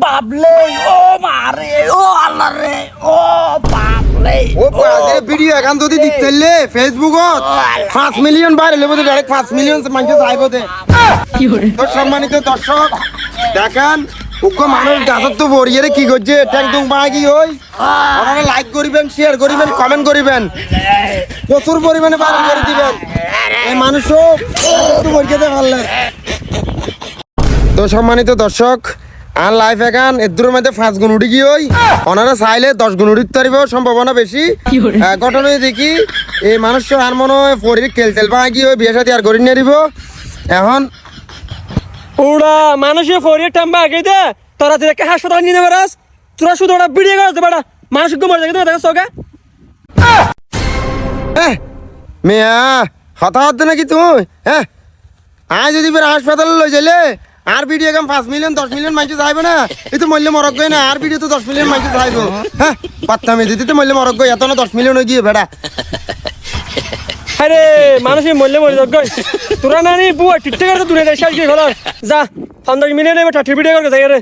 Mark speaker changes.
Speaker 1: বাবলে ও মারে ও আল্লাহ রে ও বাবলে
Speaker 2: ও বাজে ভিডিও এখন যদি দিতেলে ফেসবুকত 5 মিলিয়ন ভাইরাল হবে তো ডাইরেক্ট 5 মিলিয়ন মানুষ যাইবো দে তো সম্মানিত দর্শক দেখেন ওকে মানুষ গাছত তো ভরিয়ে কি করছে ট্যাং টুং বাগি হই আপনারা লাইক করিবেন শেয়ার করিবেন কমেন্ট করিবেন প্রচুর পরিমাণে ভাইরাল করে দিবেন এই মানুষও তো ভরিয়ে দে ভালো তো সম্মানিত দর্শক আর লাইফ এখন এর মধ্যে 5 গুণ উঠি গিয়ে ওনারা চাইলে 10 গুণ উঠিতে পারিব সম্ভাবনা বেশি ঘটনায় দেখি এই মানুষ আর মনে হয় পরির কেলতেল বাগি হয়ে বিয়ে সাথে আর করি নিয়ে দিব এখন
Speaker 3: ওরা মানুষের ফরিয়ে টাম্বা আগে দে তোরা তুই একটা হাসপাতাল নিয়ে বেড়াস তোরা শুধু ওরা ভিডিও করতে বেড়া মানুষ ঘুমার দেখে তুমি দেখো ওকে
Speaker 2: মেয়া হতাহত নাকি তুই হ্যাঁ আজ যদি বের হাসপাতালে লই যাইলে আর ভিডিও কাম 5 মিলিয়ন 10 মিলিয়ন মানুষ যাইবে না এই তো মূল্য মরক গই না আর ভিডিও তো 10 মিলিয়ন মানুষ যাইব হ্যাঁ পাত্তামি দিতে তো মূল্য মরক গই এত না 10 মিলিয়ন হয়ে গিয়ে বেড়া
Speaker 3: আরে মানুষের মূল্য মরে যাক গই তোরা নানি বুয়া টিকটক করে দূরে যাই শেষ গিয়ে খোলা যা 15 মিনিট এবার 30 ভিডিও করে যাই রে